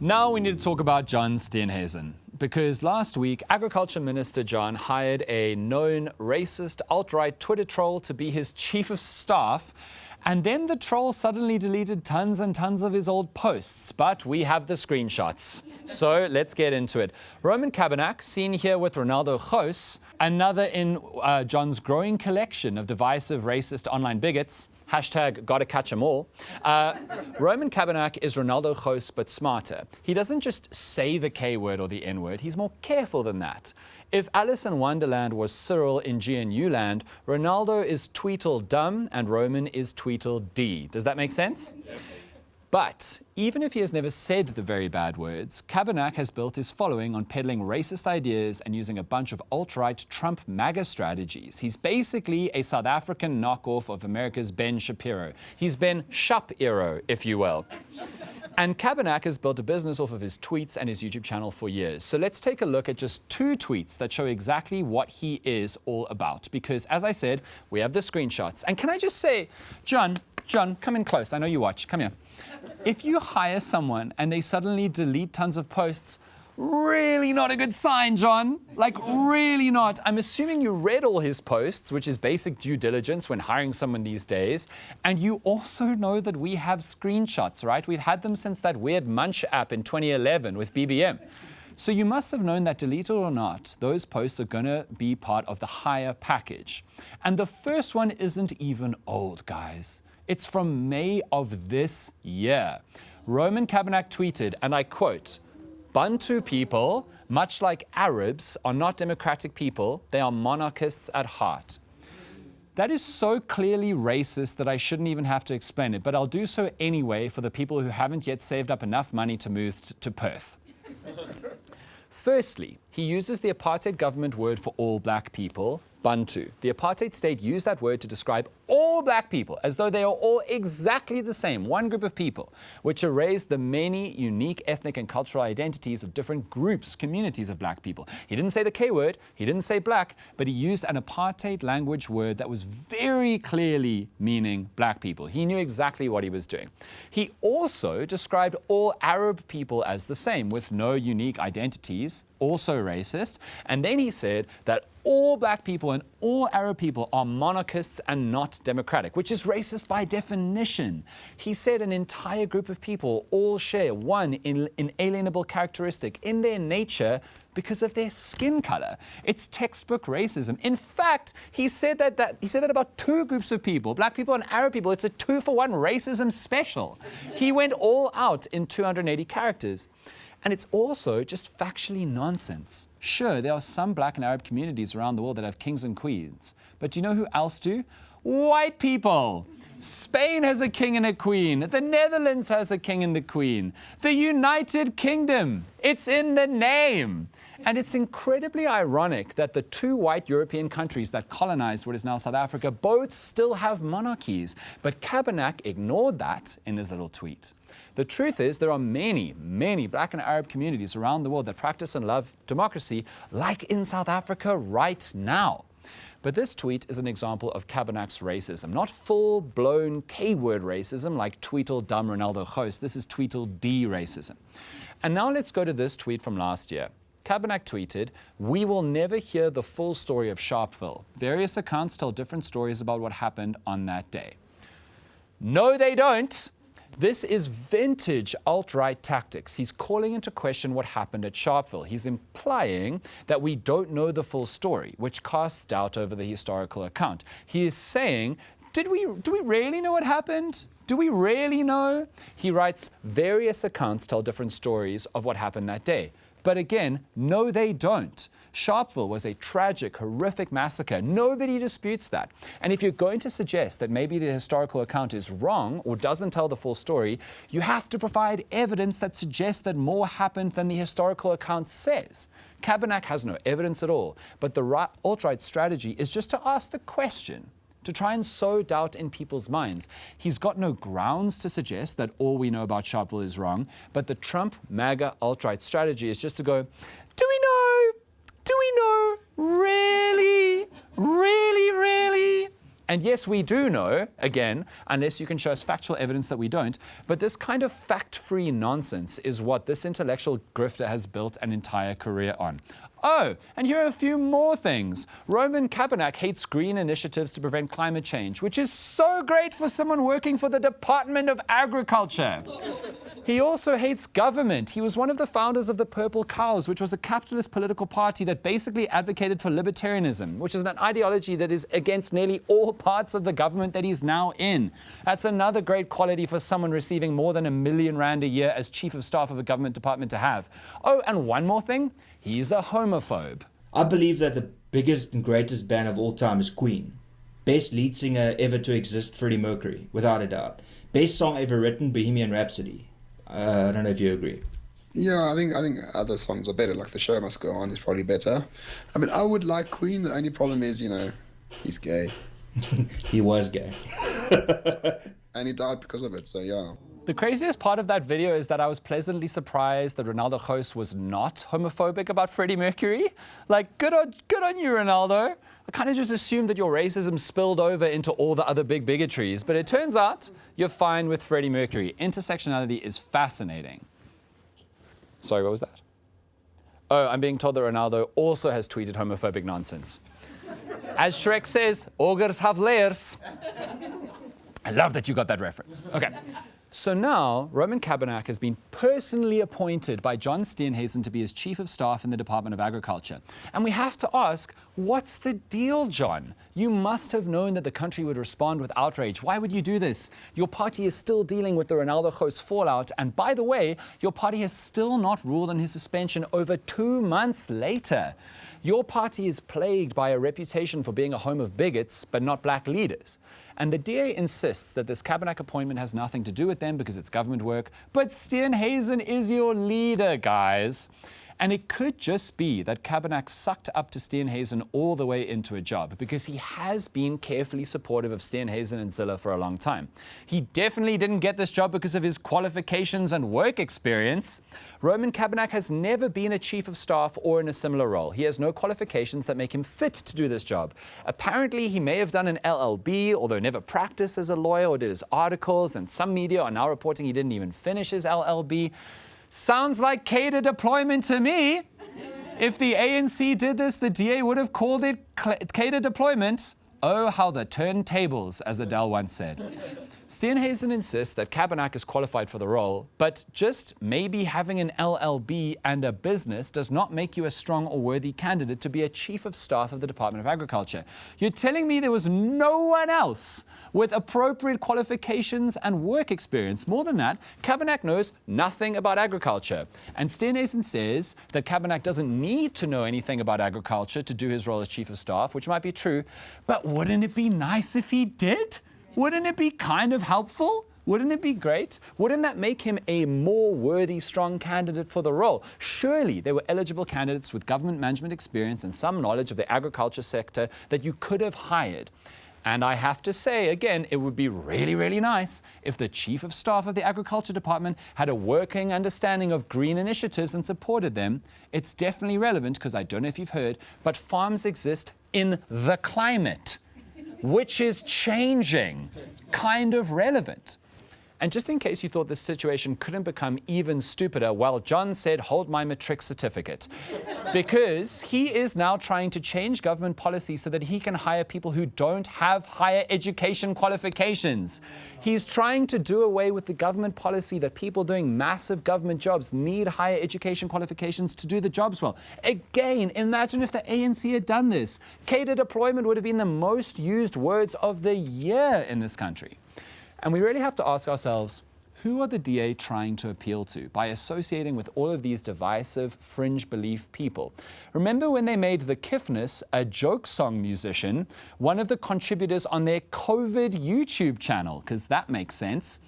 Now we need to talk about John Steenhuisen, because last week, Agriculture Minister John hired a known racist alt-right Twitter troll to be his chief of staff, and then the troll suddenly deleted tons and tons of his old posts. But we have the screenshots, so let's get into it. Roman Cabanac, seen here with Renaldo Gouws, another in John's growing collection of divisive racist online bigots. Hashtag gotta catch 'em all. Roman Cabanac is Renaldo Gouws, but smarter. He doesn't just say the K word or the N word, he's more careful than that. If Alice in Wonderland was Cyril in GNU land, Renaldo is Tweedledum and Roman is Tweedledee. Does that make sense? But even if he has never said the very bad words, Cabanac has built his following on peddling racist ideas and using a bunch of alt-right Trump MAGA strategies. He's basically a South African knockoff of America's Ben Shapiro. He's Ben Shapiro, if you will. And Cabanac has built a business off of his tweets and his YouTube channel for years. So let's take a look at just 2 tweets that show exactly what he is all about. Because as I said, we have the screenshots. And can I just say, John, come in close. I know you watch. Come here. If you hire someone and they suddenly delete tons of posts, really not a good sign, John. Like, really not. I'm assuming you read all his posts, which is basic due diligence when hiring someone these days. And you also know that we have screenshots, right? We've had them since that weird Munch app in 2011 with BBM. So you must have known that, deleted or not, those posts are going to be part of the hire package. And the first one isn't even old, guys. It's from May of this year. Roman Cabanac tweeted, and I quote, "Bantu people, much like Arabs, are not democratic people. They are monarchists at heart." That is so clearly racist that I shouldn't even have to explain it, but I'll do so anyway for the people who haven't yet saved up enough money to move to Perth. Firstly, he uses the apartheid government word for all black people, Bantu. The apartheid state used that word to describe all black people as though they are all exactly the same, one group of people, which erased the many unique ethnic and cultural identities of different groups, communities of black people. He didn't say the K word, he didn't say black, but he used an apartheid language word that was very clearly meaning black people. He knew exactly what he was doing. He also described all Arab people as the same, with no unique identities, also racist. And then he said that all black people and all Arab people are monarchists and not democratic, which is racist by definition. He said an entire group of people all share one inalienable characteristic in their nature because of their skin color. It's textbook racism. In fact, he said that about 2 groups of people, black people and Arab people. It's a 2-for-1 racism special. He went all out in 280 characters. And it's also just factually nonsense. Sure, there are some black and Arab communities around the world that have kings and queens. But do you know who else do? White people. Spain has a king and a queen. The Netherlands has a king and a queen. The United Kingdom. It's in the name. And it's incredibly ironic that the 2 white European countries that colonized what is now South Africa both still have monarchies. But Cabanac ignored that in his little tweet. The truth is, there are many, many black and Arab communities around the world that practice and love democracy, like in South Africa right now. But this tweet is an example of Cabanac's racism, not full-blown K-word racism like Tweedledum Renaldo Gouws. This is Tweedledee racism. And now let's go to this tweet from last year. Cabanac tweeted, "We will never hear the full story of Sharpeville. Various accounts tell different stories about what happened on that day." No, they don't. This is vintage alt-right tactics. He's calling into question what happened at Sharpeville. He's implying that we don't know the full story, which casts doubt over the historical account. He is saying, do we really know what happened? Do we really know? He writes, various accounts tell different stories of what happened that day. But again, no, they don't. Sharpeville was a tragic, horrific massacre. Nobody disputes that. And if you're going to suggest that maybe the historical account is wrong or doesn't tell the full story, you have to provide evidence that suggests that more happened than the historical account says. Cabanac has no evidence at all, but the alt-right strategy is just to ask the question, to try and sow doubt in people's minds. He's got no grounds to suggest that all we know about Sharpeville is wrong, but the Trump MAGA alt-right strategy is just to go, do we know? Do we know? Really? Really, really? And yes, we do know, again, unless you can show us factual evidence that we don't, but this kind of fact-free nonsense is what this intellectual grifter has built an entire career on. Oh, and here are a few more things. Roman Cabanac hates green initiatives to prevent climate change, which is so great for someone working for the Department of Agriculture. He also hates government. He was one of the founders of the Purple Cows, which was a capitalist political party that basically advocated for libertarianism, which is an ideology that is against nearly all parts of the government that he's now in. That's another great quality for someone receiving more than R1 million a year as chief of staff of a government department to have. Oh, and one more thing. He's a homophobe. I believe that the biggest and greatest band of all time is Queen. Best lead singer ever to exist, Freddie Mercury, without a doubt. Best song ever written, Bohemian Rhapsody. I don't know if you agree. Yeah, I think other songs are better. Like The Show Must Go On is probably better. I mean, I would like Queen. The only problem is, he's gay. He was gay. And he died because of it, so yeah. The craziest part of that video is that I was pleasantly surprised that Renaldo Gouws was not homophobic about Freddie Mercury. Like, good on you, Renaldo. I kind of just assumed that your racism spilled over into all the other big bigotries, but it turns out you're fine with Freddie Mercury. Intersectionality is fascinating. Sorry, what was that? Oh, I'm being told that Renaldo also has tweeted homophobic nonsense. As Shrek says, ogres have layers. I love that you got that reference. Okay. So now, Roman Cabanac has been personally appointed by John Steenhuisen to be his chief of staff in the Department of Agriculture. And we have to ask, what's the deal, John? You must have known that the country would respond with outrage. Why would you do this? Your party is still dealing with the Renaldo Gouws fallout. And by the way, your party has still not ruled on his suspension over 2 months later. Your party is plagued by a reputation for being a home of bigots, but not black leaders. And the DA insists that this Cabanac appointment has nothing to do with them because it's government work. But Steenhuisen is your leader, guys. And it could just be that Cabanac sucked up to Steenhuisen all the way into a job because he has been carefully supportive of Steenhuisen and Zille for a long time. He definitely didn't get this job because of his qualifications and work experience. Roman Cabanac has never been a chief of staff or in a similar role. He has no qualifications that make him fit to do this job. Apparently, he may have done an LLB, although never practiced as a lawyer or did his articles, and some media are now reporting he didn't even finish his LLB. Sounds like cater deployment to me. If the ANC did this, the DA would have called it cater deployment. Oh, how the turntables, as Adele once said. Steenhuisen insists that Cabanac is qualified for the role, but just maybe having an LLB and a business does not make you a strong or worthy candidate to be a chief of staff of the Department of Agriculture. You're telling me there was no one else with appropriate qualifications and work experience. More than that, Cabanac knows nothing about agriculture. And Steenhuisen says that Cabanac doesn't need to know anything about agriculture to do his role as chief of staff, which might be true, but wouldn't it be nice if he did? Wouldn't it be kind of helpful? Wouldn't it be great? Wouldn't that make him a more worthy, strong candidate for the role? Surely there were eligible candidates with government management experience and some knowledge of the agriculture sector that you could have hired. And I have to say, again, it would be really, really nice if the chief of staff of the agriculture department had a working understanding of green initiatives and supported them. It's definitely relevant because I don't know if you've heard, but farms exist in the climate, which is changing, kind of relevant. And just in case you thought this situation couldn't become even stupider, well, John said, hold my matric certificate. Because he is now trying to change government policy so that he can hire people who don't have higher education qualifications. He's trying to do away with the government policy that people doing massive government jobs need higher education qualifications to do the jobs well. Again, imagine if the ANC had done this. Cater deployment would have been the most used words of the year in this country. And we really have to ask ourselves, who are the DA trying to appeal to by associating with all of these divisive, fringe belief people? Remember when they made the Kiffness a joke song musician, one of the contributors on their COVID YouTube channel, because that makes sense.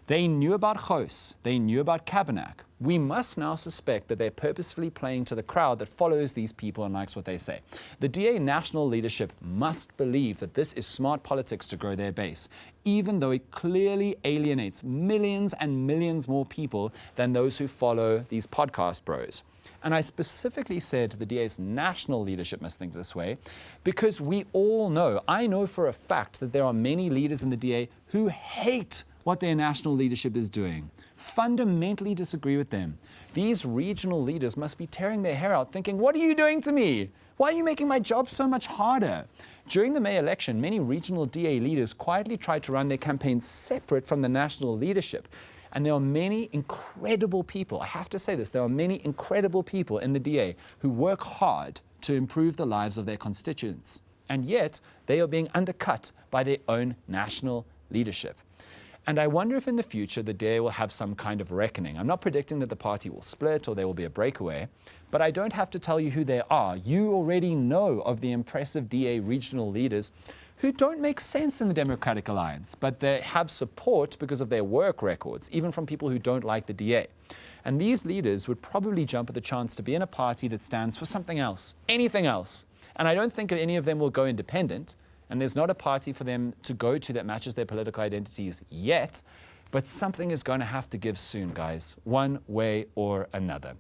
They knew about Gouws, they knew about Cabanac. We must now suspect that they're purposefully playing to the crowd that follows these people and likes what they say. The DA national leadership must believe that this is smart politics to grow their base, even though it clearly alienates millions and millions more people than those who follow these podcast bros. And I specifically said the DA's national leadership must think this way because we all know, I know for a fact that there are many leaders in the DA who hate what their national leadership is doing, fundamentally disagree with them. These regional leaders must be tearing their hair out thinking, what are you doing to me? Why are you making my job so much harder? During the May election, many regional DA leaders quietly tried to run their campaigns separate from the national leadership. And there are many incredible people, I have to say this, there are many incredible people in the DA who work hard to improve the lives of their constituents. And yet, they are being undercut by their own national leadership. And I wonder if in the future the DA will have some kind of reckoning. I'm not predicting that the party will split or there will be a breakaway, but I don't have to tell you who they are. You already know of the impressive DA regional leaders who don't make sense in the Democratic Alliance, but they have support because of their work records, even from people who don't like the DA. And these leaders would probably jump at the chance to be in a party that stands for something else, anything else. And I don't think any of them will go independent, and there's not a party for them to go to that matches their political identities yet, but something is going to have to give soon, guys, one way or another.